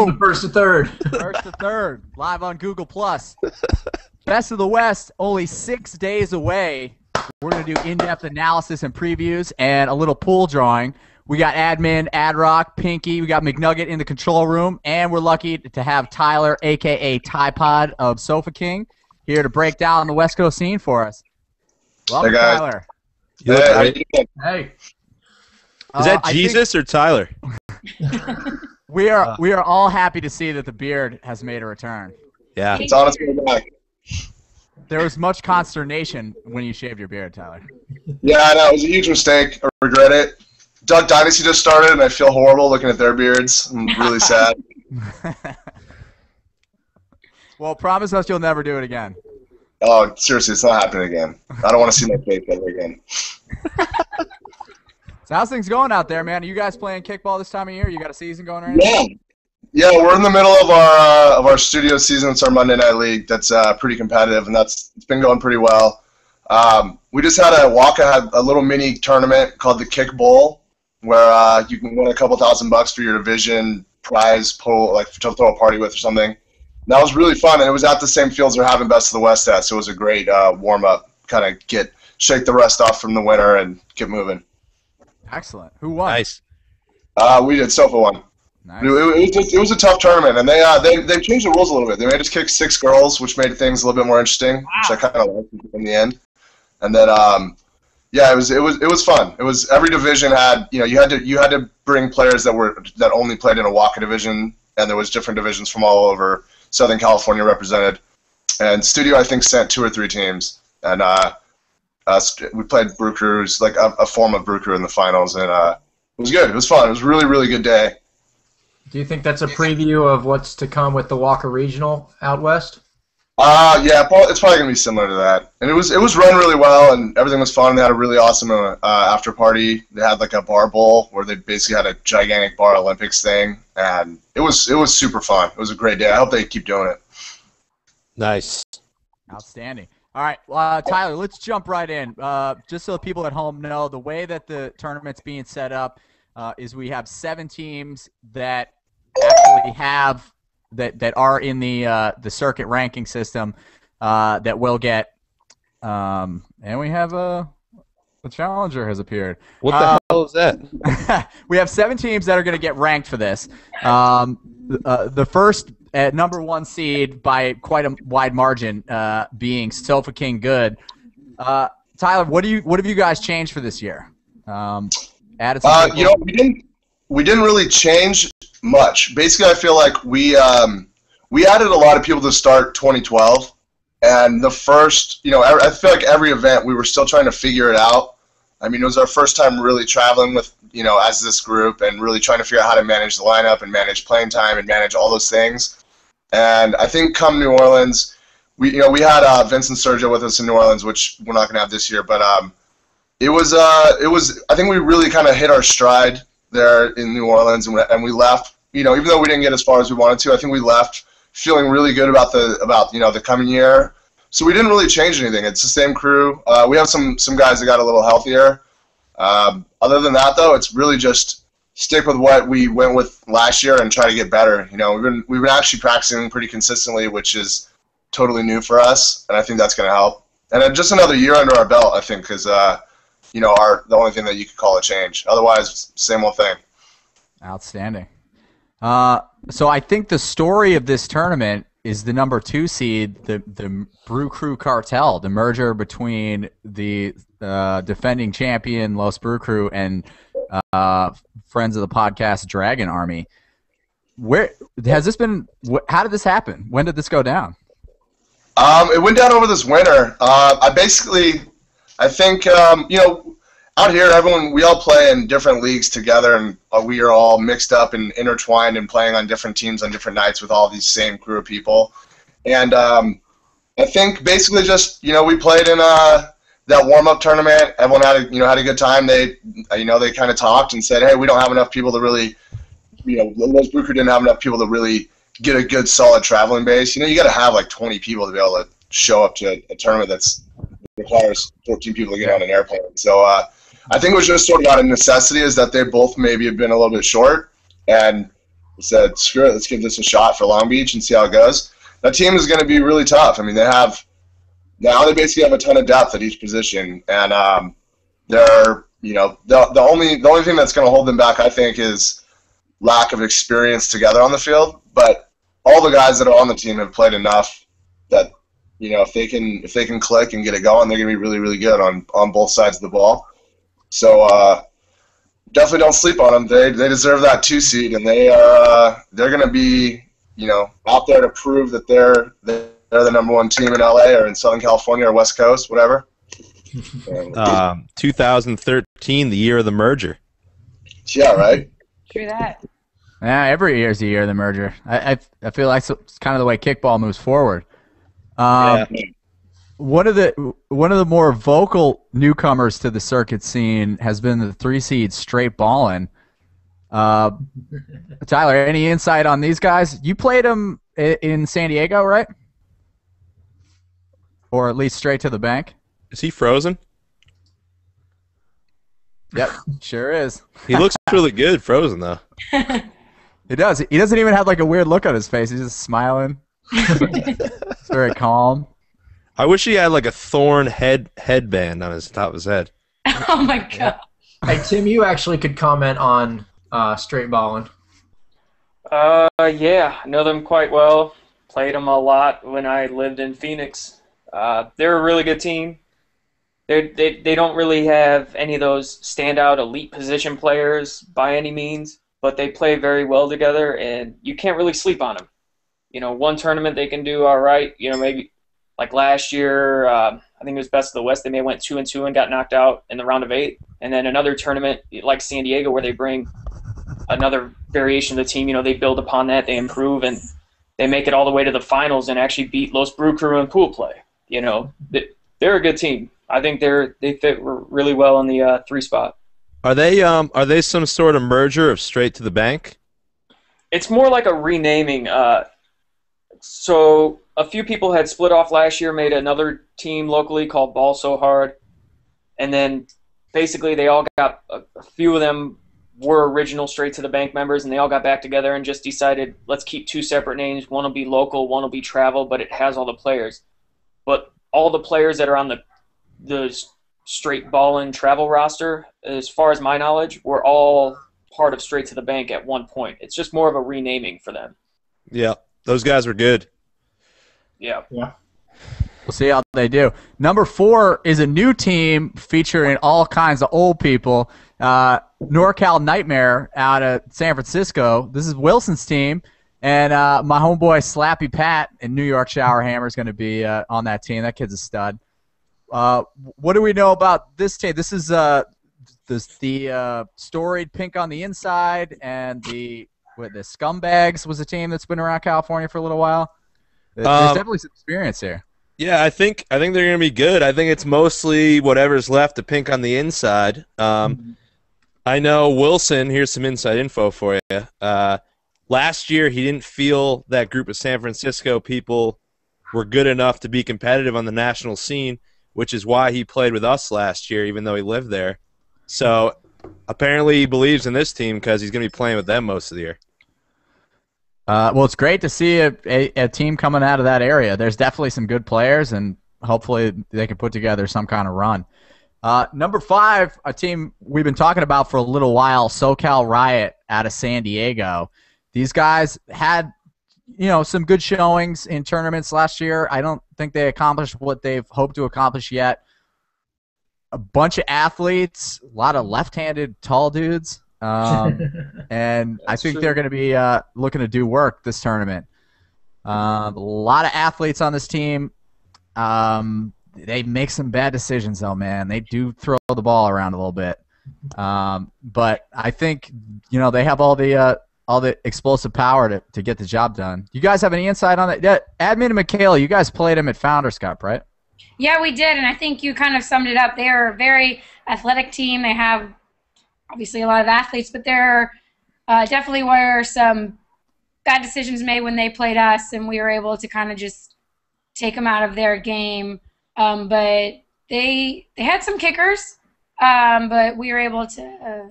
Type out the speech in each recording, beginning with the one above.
Boom. First to third. First to third, live on Google+. Best of the West, only 6 days away. We're going to do in-depth analysis and previews and a little pool drawing. We got Admin, Adrock, Pinky. We got McNugget in the control room. And we're lucky to have Tyler, a.k.a. Typod of Sofa King, here to break down the West Coast scene for us. Welcome, hey guys. Tyler. Hey. Is that Jesus or Tyler? We are all happy to see that the beard has made a return. Yeah. It's honestly back. There was much consternation when you shaved your beard, Tyler. Yeah, I know. It was a huge mistake. I regret it. Duck Dynasty just started, and I feel horrible looking at their beards. I'm really sad. Well, promise us you'll never do it again. Oh, seriously, it's not happening again. I don't want to see my face ever again. So how's things going out there, man? Are you guys playing kickball this time of year? You got a season going right now? Yeah, we're in the middle of our studio season. It's our Monday Night League. That's pretty competitive, and it's been going pretty well. We just had Waka had a little mini tournament called the Kick Bowl, where you can win a couple $1,000 for your division prize pool, like to throw a party with or something. And that was really fun, and it was at the same fields they're having Best of the West at, so it was a great warm-up, kind of shake the rest off from the winter and get moving. Excellent. Who won? Nice. We did. Sofa won. Nice. It was a tough tournament, and they changed the rules a little bit. They made us kick 6 girls, which made things a little bit more interesting, which I kind of liked in the end. And then, yeah, it was fun. It was every division had you had to bring players that only played in a Waka division, and there was different divisions from all over Southern California represented. And Studio, I think, sent 2 or 3 teams, and we played Brew Crews, like a form of Brew Crew in the finals, and it was good. It was fun. It was a really, really good day. Do you think that's a preview of what's to come with the Walker Regional out west? Yeah, it's probably gonna be similar to that. And it was run really well, and everything was fun. They had a really awesome after party. They had like a bar bowl where they basically had a gigantic bar Olympics thing, and it was super fun. It was a great day. I hope they keep doing it. Nice. Outstanding. All right, Tyler, let's jump right in. Just so the people at home know, the way that the tournament's being set up is we have 7 teams that actually have that are in the circuit ranking system that will get, and we have a challenger has appeared. What the hell is that? We have 7 teams that are going to get ranked for this. The first number 1 seed by quite a wide margin being Sofa King Good. Tyler, what have you guys changed for this year? Added some we didn't really change much. Basically, I feel like we added a lot of people to start 2012, and the first, I feel like every event we were still trying to figure it out. I mean, it was our first time really traveling with, as this group, and really trying to figure out how to manage the lineup and manage playing time and manage all those things. And I think come New Orleans, we had Vince and Sergio with us in New Orleans, which we're not going to have this year, but it was I think we really kind of hit our stride there in New Orleans, and we left, even though we didn't get as far as we wanted to, I think we left feeling really good about the coming year. So we didn't really change anything. It's the same crew. We have some guys that got a little healthier. Other than that, though, it's really just stick with what we went with last year and try to get better. We've been actually practicing pretty consistently, which is totally new for us, and I think that's going to help. And then just another year under our belt, I think, because the only thing that you could call a change. Otherwise, same old thing. Outstanding. So I think the story of this tournament is the number 2 seed, the Brew Crew Cartel, the merger between the defending champion Los Brew Crew and friends of the podcast Dragon Army. Where has this been? How did this happen? When did this go down? It went down over this winter. I think, out here, we all play in different leagues together, and we are all mixed up and intertwined and playing on different teams on different nights with all these same crew of people. And I think basically just, we played in that warm-up tournament. Everyone had a good time. They kind of talked and said, hey, we don't have enough people to really, Los Brew Crew didn't have enough people to really get a good, solid traveling base. You got to have like 20 people to be able to show up to a tournament that's requires 14 people to get on an airplane. So I think it was just sort of out of necessity, is that they both maybe have been a little bit short, and said, screw it, let's give this a shot for Long Beach and see how it goes. That team is going to be really tough. I mean, they basically have a ton of depth at each position, and they're, the only thing that's going to hold them back, I think, is lack of experience together on the field. But all the guys that are on the team have played enough that, if they can click and get it going, they're going to be really, really good on both sides of the ball. So definitely don't sleep on them. They deserve that 2 seed, and they're going to be out there to prove that they're the number 1 team in LA or in Southern California or West Coast, whatever. 2013, the year of the merger. Yeah, right. True that. Yeah, every year's the year of the merger. I feel like it's kind of the way kickball moves forward. Yeah. One of the more vocal newcomers to the circuit scene has been the 3 seed Straight Ballin'. Tyler, any insight on these guys? You played them in San Diego, right? Or at least Straight to the Bank? Is he frozen? Yep, sure is. He looks really good frozen, though. He does. He doesn't even have like a weird look on his face. He's just smiling. It's very calm. I wish he had like a thorn headband on his top of his head. Oh my god. Hey, Tim, you actually could comment on Straight Ballin'. Yeah, I know them quite well. Played them a lot when I lived in Phoenix. They're a really good team. They don't really have any of those standout elite position players by any means, but they play very well together, and you can't really sleep on them. One tournament they can do all right. Maybe like last year, I think it was Best of the West. They may went 2-2 and got knocked out in the round of 8, and then another tournament like San Diego where they bring another variation of the team. They build upon that, they improve, and they make it all the way to the finals and actually beat Los Brew Crew in pool play. They're a good team. I think they fit really well in the 3 spot. Are they some sort of merger of Straight to the Bank? It's more like a renaming. So a few people had split off last year, made another team locally called Ball So Hard, and then basically they all got a few of them were original Straight to the Bank members, and they all got back together and just decided, let's keep 2 separate names. One will be local, one will be travel, but it has all the players. But all the players that are on the Straight Ballin' travel roster, as far as my knowledge, were all part of Straight to the Bank at one point. It's just more of a renaming for them. Yeah, those guys were good. Yeah. Yeah. We'll see how they do. Number 4 is a new team featuring all kinds of old people. NorCal Nightmare out of San Francisco. This is Wilson's team, and my homeboy Slappy Pat in New York Shower Hammer is going to be on that team. That kid's a stud. What do we know about this team? This is the storied pink on the inside, and the Scumbags was a team that's been around California for a little while. There's definitely some experience here. Yeah, I think they're going to be good. I think it's mostly whatever's left, the pink on the inside. I know Wilson, here's some inside info for you. Last year, he didn't feel that group of San Francisco people were good enough to be competitive on the national scene, which is why he played with us last year, even though he lived there. So apparently he believes in this team because he's going to be playing with them most of the year. Well, it's great to see a team coming out of that area. There's definitely some good players, and hopefully they can put together some kind of run. Number 5, a team we've been talking about for a little while, SoCal Riot out of San Diego. These guys had, some good showings in tournaments last year. I don't think they accomplished what they've hoped to accomplish yet. A bunch of athletes, a lot of left-handed tall dudes. And I think they're going to be looking to do work this tournament. A lot of athletes on this team. They make some bad decisions, though, man. They do throw the ball around a little bit. But I think, they have all the explosive power to get the job done. You guys have any insight on that? Yeah, Admin and Michaela, you guys played them at Founders Cup, right? Yeah, we did, and I think you kind of summed it up. They're a very athletic team. They have obviously a lot of athletes, but there definitely were some bad decisions made when they played us, and we were able to kind of just take them out of their game. But they had some kickers, but we were able to,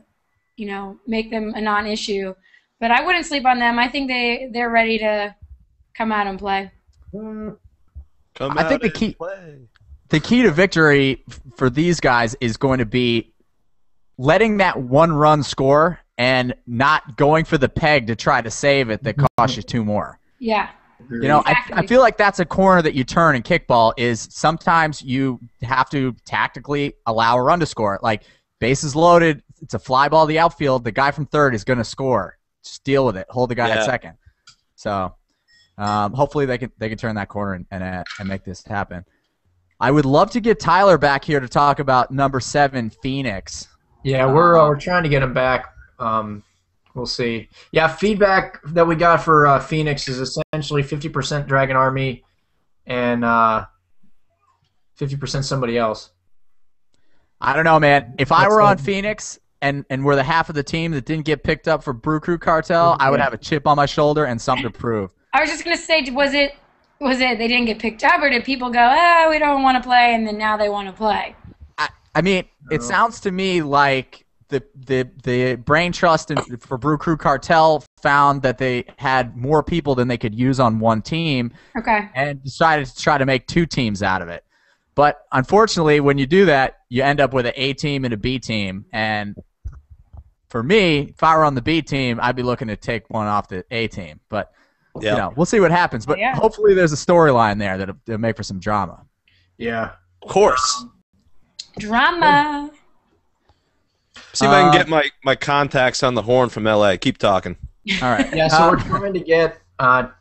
make them a non-issue. But I wouldn't sleep on them. I think they're ready to come out and play. I think the key to victory for these guys is going to be letting that one-run score and not going for the peg to try to save it that costs you 2 more. Yeah. You know, Exactly. I feel like that's a corner that you turn in kickball is sometimes you have to tactically allow a run to score. Like, bases loaded, it's a fly ball to the outfield, the guy from third is going to score. Just deal with it. Hold the guy at second. So hopefully they can turn that corner and make this happen. I would love to get Tyler back here to talk about number 7, Phoenix. Yeah, we're trying to get him back. We'll see. Yeah, feedback that we got for Phoenix is essentially 50% Dragon Army and 50% somebody else. I don't know, man. If I were on Phoenix and we're the half of the team that didn't get picked up for Brew Crew Cartel, I would have a chip on my shoulder and something to prove. I was just gonna say, was it they didn't get picked up, or did people go, oh, we don't want to play, and then now they want to play? I mean, it sounds to me like the brain trust for Brew Crew Cartel found that they had more people than they could use on one team, and decided to try to make 2 teams out of it. But unfortunately, when you do that, you end up with an A team and a B team. And for me, if I were on the B team, I'd be looking to take one off the A team. But you know, we'll see what happens. But hopefully, there's a storyline there that'll make for some drama. Yeah, of course. Drama. See if I can get my contacts on the horn from LA. Keep talking. All right. Yeah, so we're trying to get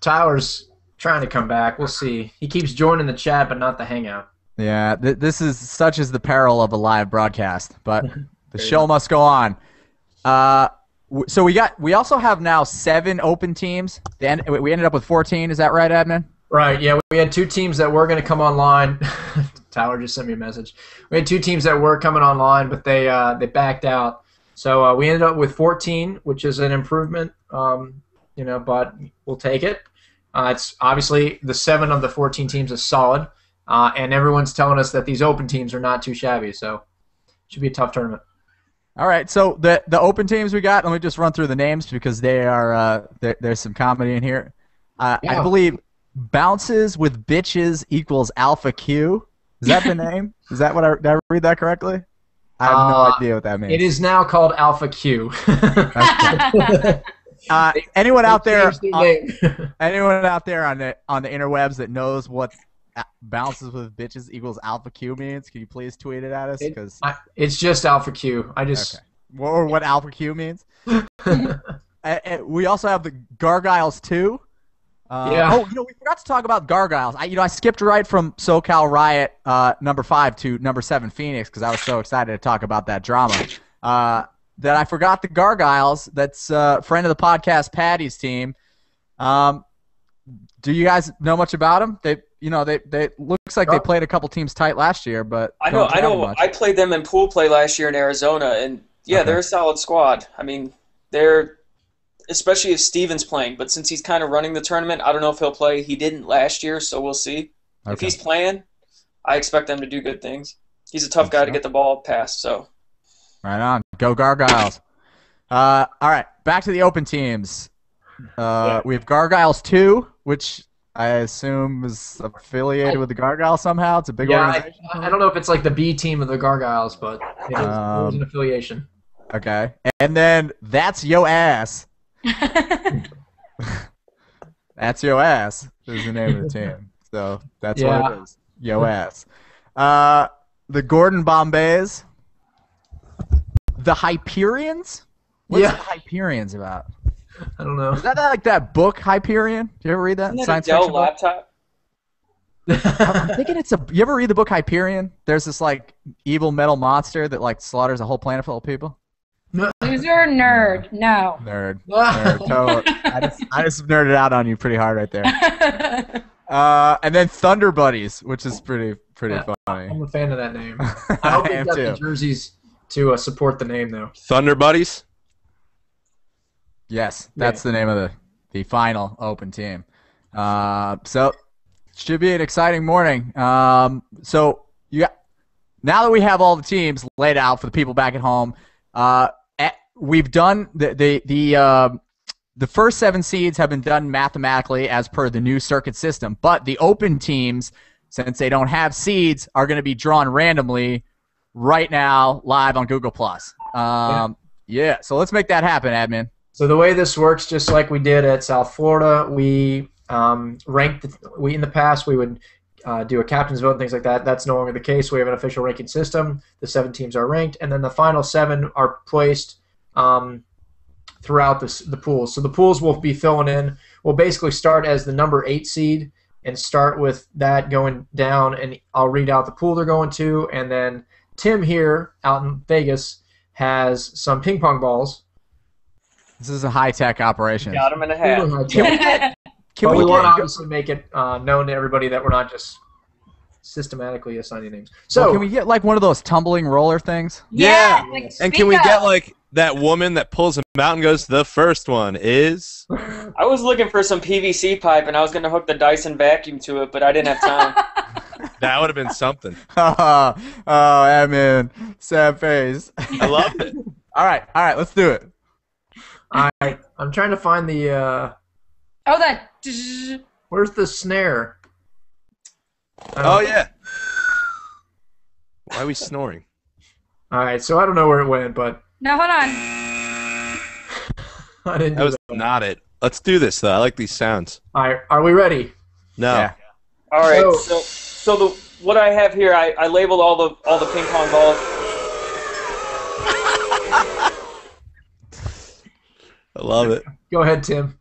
Tyler's trying to come back. We'll see. He keeps joining the chat, but not the hangout. Yeah, this is such as the peril of a live broadcast, but the show must go on. So we also have now 7 open teams. We ended up with 14. Is that right, Admin? Right. Yeah, we had 2 teams that were going to come online. Tyler just sent me a message. We had 2 teams that were coming online, but they backed out. So we ended up with 14, which is an improvement. But we'll take it. It's obviously the 7 of the 14 teams is solid. And everyone's telling us that these open teams are not too shabby, so it should be a tough tournament. All right, so the open teams we got, let me just run through the names because they are there's some comedy in here. I believe Bounces with Bitches equals Alpha Q. Is that the name? Is that what did I read that correctly? I have no idea what that means. It is now called Alpha Q. Anyone out there? Anyone out there on the interwebs that knows what Bounces with Bitches equals Alpha Q means? Can you please tweet it at us? Because it's just Alpha Q. Or what Alpha Q means. We also have the Gargoyles 2. Oh, we forgot to talk about Gargoyles. I skipped right from SoCal Riot number 5 to number 7 Phoenix because I was so excited to talk about that drama that I forgot the Gargoyles. That's a friend of the podcast, Patty's team. Do you guys know much about them? They looks like they played a couple teams tight last year, but I know. I played them in pool play last year in Arizona, and they're a solid squad. I mean, they're especially if Steven's playing, but since he's kind of running the tournament, I don't know if he'll play. He didn't last year, so we'll see. If he's playing, I expect them to do good things. He's a tough guy to get the ball past. So, right on, go Gargoyles. All right, back to the open teams. We have Gargoyles 2, which I assume is affiliated with the Gargoyles somehow. It's a big organization. I don't know if it's like the B team of the Gargoyles, but it is an affiliation. Okay. And then That's Yo Ass. That's Yo Ass is the name of the team. So that's what it is. Yo Ass. The Gordon Bombays. The Hyperions? What's the Hyperions about? I don't know. Is that like that book Hyperion? Do you ever read that? Isn't Science that a Dell fiction book? laptop? I'm thinking you ever read the book Hyperion? There's this like evil metal monster that like slaughters a whole planet full of people. Loser, nerd, no. Nerd. Totally. I just nerded out on you pretty hard right there. And then Thunder Buddies, which is pretty funny. I'm a fan of that name. I hope they got the jerseys to support the name though. Thunder Buddies. Yes, that's the name of the final open team. So should be an exciting morning. So now that we have all the teams laid out for the people back at home, we've done the the first 7 seeds have been done mathematically as per the new circuit system, but the open teams, since they don't have seeds, are going to be drawn randomly right now live on Google+. Yeah, so let's make that happen, admin. So the way this works, just like we did at South Florida, we ranked. In the past we would do a captain's vote and things like that. That's no longer the case. We have an official ranking system. The 7 teams are ranked, and then the final 7 are placed throughout the pools. So the pools will be filling in. We'll basically start as the number 8 seed and start with that going down, and I'll read out the pool they're going to, and then Tim here out in Vegas has some ping pong balls. This is a high-tech operation. Got him in a hat. Can we we want to obviously make it known to everybody that we're not just systematically assigning names. So can we get like one of those tumbling roller things? Yeah. Like, And can we get like that woman that pulls him out and goes, the first one is? I was looking for some PVC pipe, and I was going to hook the Dyson vacuum to it, but I didn't have time. That would have been something. Oh, admin. Sad face. I love it. All right, let's do it. I'm trying to find the where's the snare? Oh, yeah. Why are we snoring? All right, so I don't know where it went, but No, hold on. I didn't That do was that. not it. Let's do this, though. I like these sounds. All right, are we ready? No. Yeah. All right, so what I have here, I labeled all the ping pong balls. I love it. Go ahead, Tim.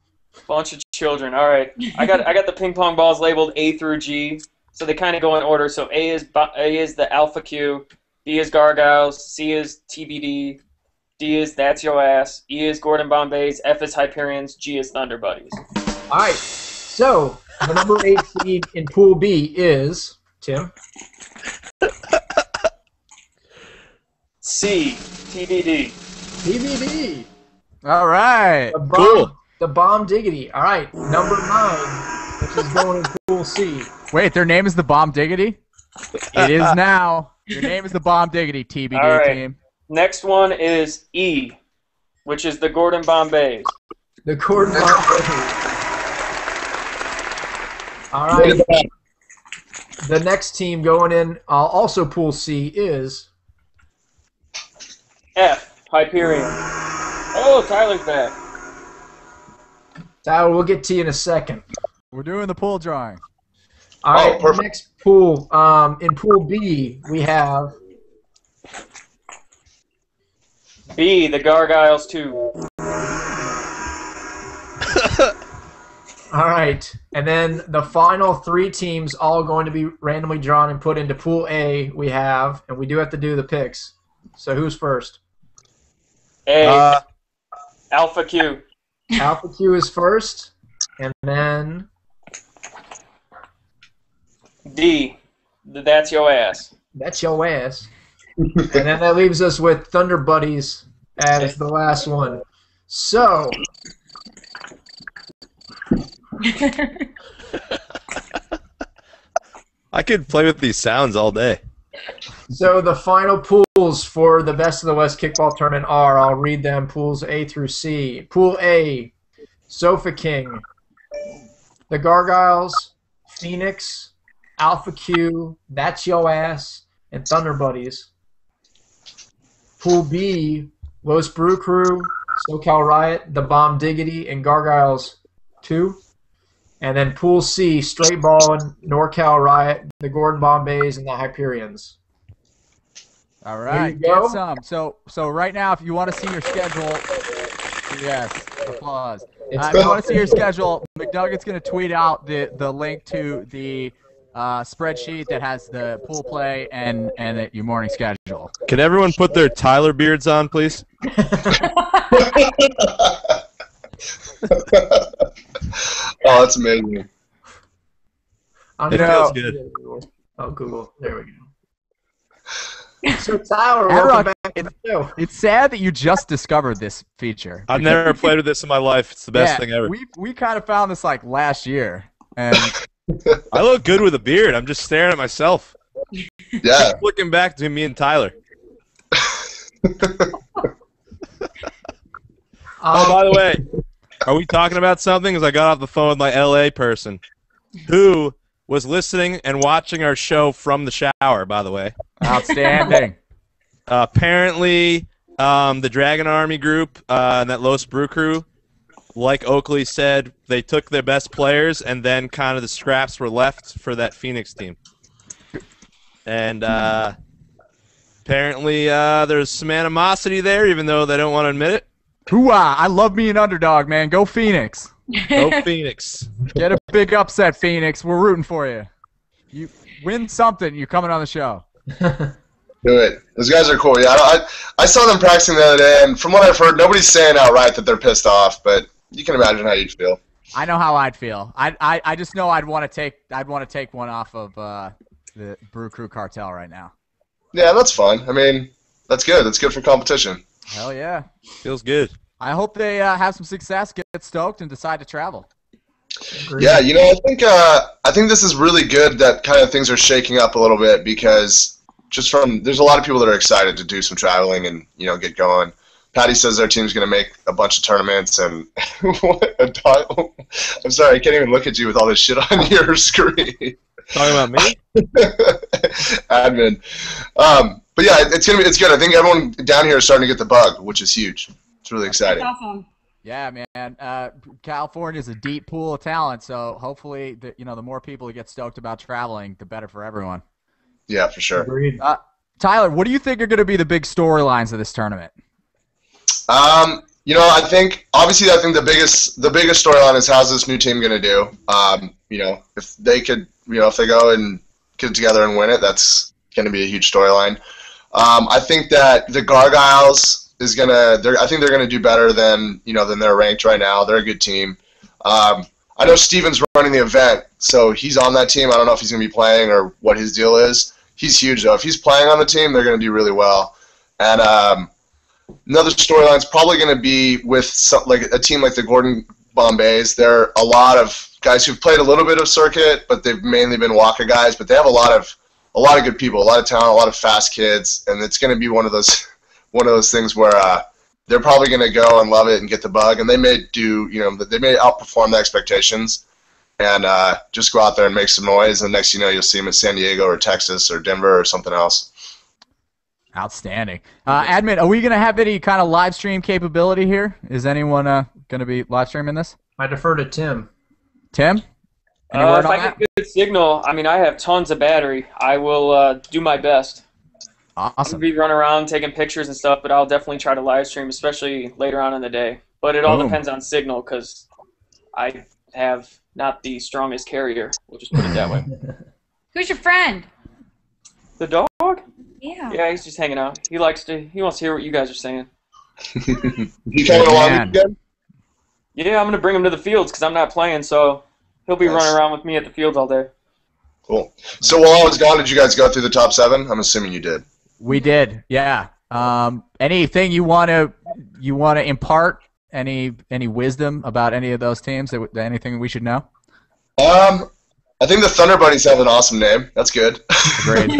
Bunch of children. All right, I got the ping pong balls labeled A through G, so they kind of go in order. So A is the Alpha Q, B is Gargoyles, C is TBD, D is That's Yo Ass, E is Gordon Bombays, F is Hyperions, G is Thunder Buddies. All right, so the number 8 seed in Pool B is Tim. C, TBD. TBD. All right. Cool. The Bomb Diggity. All right, number 9, which is going in Pool C. Wait, their name is the Bomb Diggity? It is now. Your name is the Bomb Diggity, TBD All right. team. Next one is E, which is the Gordon Bombays. The Gordon Bombays. All right. The next team going in, also Pool C, is F, Hyperion. Oh, Tyler's back. Tyler. We'll get to you in a second. We're doing the pool drawing. All right. The perfect. next pool, in Pool B, we have B, the Gargoyles 2. all right, and then the final 3 teams all going to be randomly drawn and put into Pool A. We have, and we do have to do the picks. So who's first? A, Alpha Q. Alpha Q is first, and then D, the That's Yo Ass. that's your ass. And then that leaves us with Thunder Buddies as the last one. So, I could play with these sounds all day. the final pools for the Best of the West Kickball Tournament are, I'll read them, pools A through C. Pool A, Sofa King, the Gargoyles, Phoenix, Alpha Q, That's Yo Ass, and Thunder Buddies. Pool B, Los Brew Crew, SoCal Riot, The Bomb Diggity, and Gargoyles 2. And then Pool C, Straight Ball and NorCal Riot, the Gordon Bombays, and the Hyperions. All right, There you go. get some. So right now, if you want to see your schedule, yes, applause. If you want to see your schedule, McNugget's going to tweet out the link to the spreadsheet that has the pool play and your morning schedule. Can everyone put their Tyler beards on, please? Oh, that's amazing. I'm It gonna- feels good. Oh, Google. There we go. So, Tyler, Adrock, welcome back to the show. It's sad that you just discovered this feature. I've never played with this in my life. It's the best thing ever. We kind of found this like last year, and I look good with a beard. I'm just staring at myself. Yeah. Looking back to me and Tyler. Oh, by the way, Are we talking about something? Because I got off the phone with my LA person who was listening and watching our show from the shower, by the way. Outstanding. Apparently, the Dragon Army group and that Los Brew crew, like Oakley said, they took their best players and then kind of the scraps were left for that Phoenix team. And apparently there's some animosity there, even though they don't want to admit it. Hoo-ah, I love me an underdog, man. Go Phoenix. Go Phoenix. Get a big upset, Phoenix. We're rooting for you. You win something, you're coming on the show. Do it. Those guys are cool. Yeah, I saw them practicing the other day, and from what I've heard, nobody's saying outright that they're pissed off, but you can imagine how you'd feel. I know how I'd feel. I just know I'd want to take one off of the Brew Crew cartel right now. Yeah, that's fun. I mean, that's good. That's good for competition. Hell yeah. Feels good. I hope they have some success, get stoked, and decide to travel. Agreed. Yeah, I think this is really good that kind of things are shaking up a little bit because there's a lot of people that are excited to do some traveling and get going. Patty says their team's going to make a bunch of tournaments and I'm sorry, I can't even look at you with all this shit on your screen. Talking about me? Admin. But yeah, it's good. I think everyone down here is starting to get the bug, which is huge. It's really exciting. That's awesome. Yeah, man. California's a deep pool of talent, so hopefully, the more people who get stoked about traveling, the better for everyone. Yeah, for sure. Agreed. Tyler, what do you think are going to be the big storylines of this tournament? I think the biggest storyline is how's this new team going to do. If they could, if they go and get together and win it, that's going to be a huge storyline. I think that the Gargoyles I think they're gonna do better than they're ranked right now. They're a good team. I know Steven's running the event, so he's on that team. I don't know if he's gonna be playing or what his deal is. He's huge though. If he's playing on the team, they're gonna do really well. And another storyline is probably gonna be with a team like the Gordon Bombays. There are a lot of guys who've played a little bit of circuit, but they've mainly been Waka guys. But they have a lot of good people, a lot of talent, a lot of fast kids, and it's gonna be one of those things where they're probably going to go and love it and get the bug, and they may they may outperform the expectations and just go out there and make some noise, and next you'll see them at San Diego or Texas or Denver or something else. Outstanding. Admin, are we going to have any kind of live stream capability here? Is anyone going to be live streaming this? I defer to Tim. Tim? Any word If on I that? get good signal, I have tons of battery. I will do my best. Awesome. I'm going to be running around taking pictures and stuff, but I'll definitely try to live stream, especially later on in the day. But it all Boom. depends on signal because I have not the strongest carrier. We'll just put it that way. Who's your friend? The dog? Yeah. Yeah, he's just hanging out. He wants to hear what you guys are saying. You coming along Man. again? Yeah, I'm going to bring him to the fields because I'm not playing, so he'll be Nice. running around with me at the fields all day. Cool. So while I was gone, did you guys go through the top 7? I'm assuming you did. We did, yeah. Anything you want to impart? Any wisdom about any of those teams? Anything we should know? I think the Thunder Bunnies have an awesome name. That's good. Great.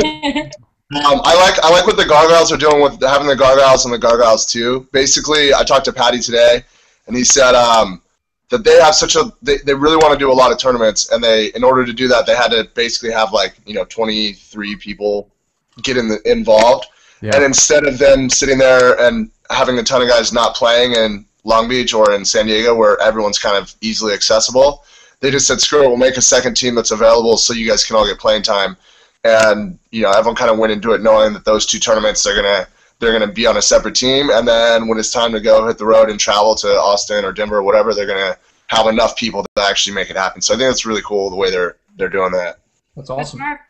I like what the Gargoyles are doing with having the Gargoyles and the Gargoyles 2. Basically, I talked to Patty today, and he said that they have they really want to do a lot of tournaments, and in order to do that, they had to basically have 23 people get involved. Yeah. And instead of them sitting there and having a ton of guys not playing in Long Beach or in San Diego where everyone's kind of easily accessible, they just said, screw it, we'll make a second team that's available so you guys can all get playing time. And everyone kind of went into it knowing that those 2 tournaments they're gonna be on a separate team, and then when it's time to go hit the road and travel to Austin or Denver or whatever, they're gonna have enough people to actually make it happen. So I think that's really cool the way they're doing that. That's That's awesome. smart.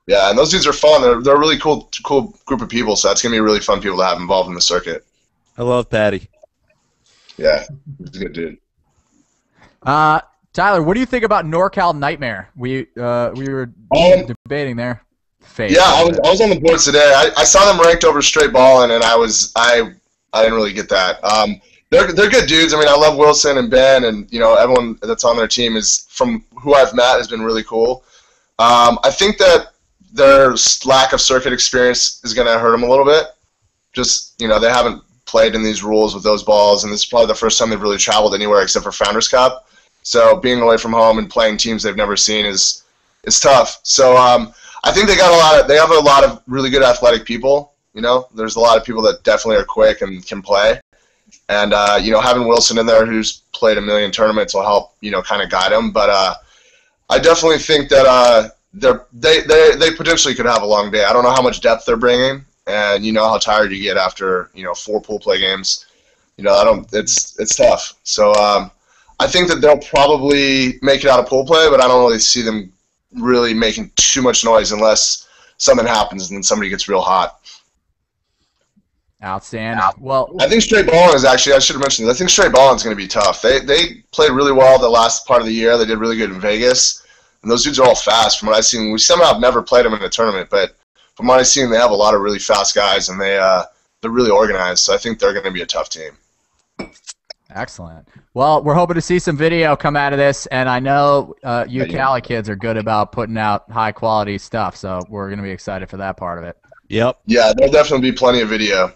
Yeah, and those dudes are fun. They're a really cool group of people. So it's gonna be really fun people to have involved in the circuit. I love Patty. Yeah, he's a good dude. Tyler, what do you think about NorCal Nightmare? We were debating there. Fate. Yeah, I was on the boards today. I saw them ranked over straight ballin', and I didn't really get that. They're good dudes. I mean, I love Wilson and Ben, and everyone that's on their team is from who I've met has been really cool. I think that their lack of circuit experience is going to hurt them a little bit. Just they haven't played in these rules with those balls, and this is probably the first time they've really traveled anywhere except for Founders Cup. So being away from home and playing teams they've never seen is tough. So I think they have a lot of really good athletic people. You know, there's a lot of people that definitely are quick and can play. And, you know, having Wilson in there who's played a million tournaments will help, you know, kind of guide him. But I definitely think that they potentially could have a long day. I don't know how much depth they're bringing, and you know how tired you get after, you know, 4 pool play games. You know, it's tough. So I think that they'll probably make it out of pool play, but I don't really see them really making too much noise unless something happens and then somebody gets real hot. Outstanding. Well, I think straight bowling is actually, I should have mentioned this, I think straight bowling is going to be tough. They played really well the last part of the year. They did really good in Vegas. And those dudes are all fast from what I've seen. We somehow have never played them in a tournament, but from what I've seen, they have a lot of really fast guys, and they're really organized. So I think they're going to be a tough team. Excellent. Well, we're hoping to see some video come out of this, and I know you Cali kids are good about putting out high-quality stuff, so we're going to be excited for that part of it. Yep. Yeah, there'll definitely be plenty of video.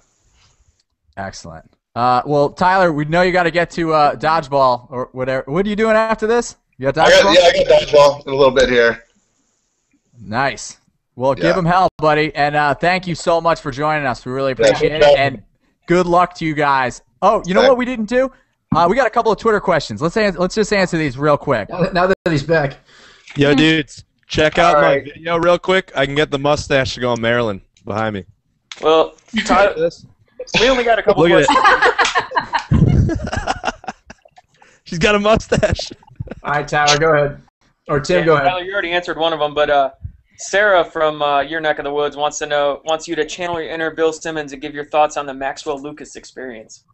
Excellent. Well, Tyler, we know you got to get to dodgeball or whatever. What are you doing after this? You got dodgeball? I got dodgeball in a little bit here. Nice. Well, give them hell, buddy, and thank you so much for joining us. We really appreciate it, and good luck to you guys. Oh, you know what we didn't do? We got a couple of Twitter questions. Let's just answer these real quick. Now that he's back. Yo, dudes, check out my video real quick. I can get the mustache to go on Maryland behind me. Well, Tyler, we only got a couple Look questions. She's got a mustache. All right, Tyler, go ahead. Or Tim, go ahead. Tyler, you already answered one of them, but Sarah from your neck of the woods wants you to channel your inner Bill Simmons and give your thoughts on the Maxwell Lucas experience.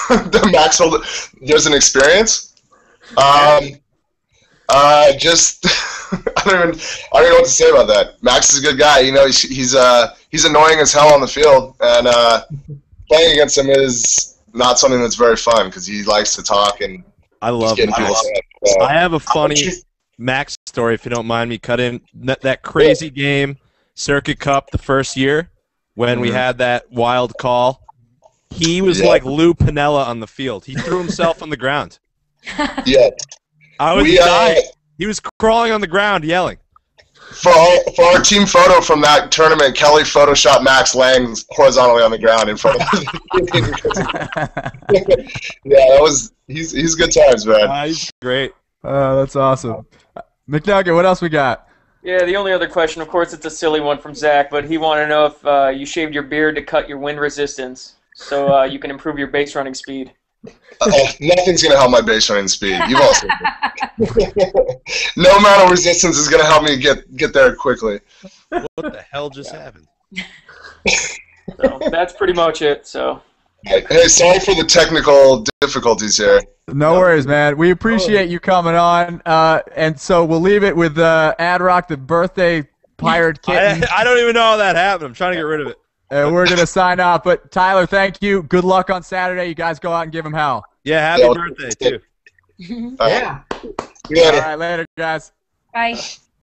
The Maxwell, there's an experience. Just I don't even know what to say about that. Max is a good guy. You know, he's annoying as hell on the field, and playing against him is not something that's very fun because he likes to talk and I love Max. I have a funny Max story, if you don't mind me cut in. That crazy game, Circuit Cup, the first year when we had that wild call. He was like Lou Piniella on the field. He threw himself on the ground. Yeah. I was dying. He was crawling on the ground yelling. For our team photo from that tournament, Kelly photoshopped Max laying horizontally on the ground in front of us. Yeah, he's good times, man. He's great. That's awesome. McNugget, what else we got? Yeah, the only other question, of course, it's a silly one from Zach, but he wanted to know if you shaved your beard to cut your wind resistance so you can improve your base running speed. Nothing's going to help my base running speed. You've all seen it. No amount of resistance is going to help me get there quickly. What the hell just happened? So that's pretty much it. So. Hey, sorry for the technical difficulties here. No worries, man. We appreciate you coming on, and so we'll leave it with Ad-Rock, the birthday pirate kitten. I don't even know how that happened. I'm trying to get rid of it. And we're going to sign off. But, Tyler, thank you. Good luck on Saturday. You guys go out and give him hell. Yeah, happy birthday, too. Yeah. All right, later, guys. Bye.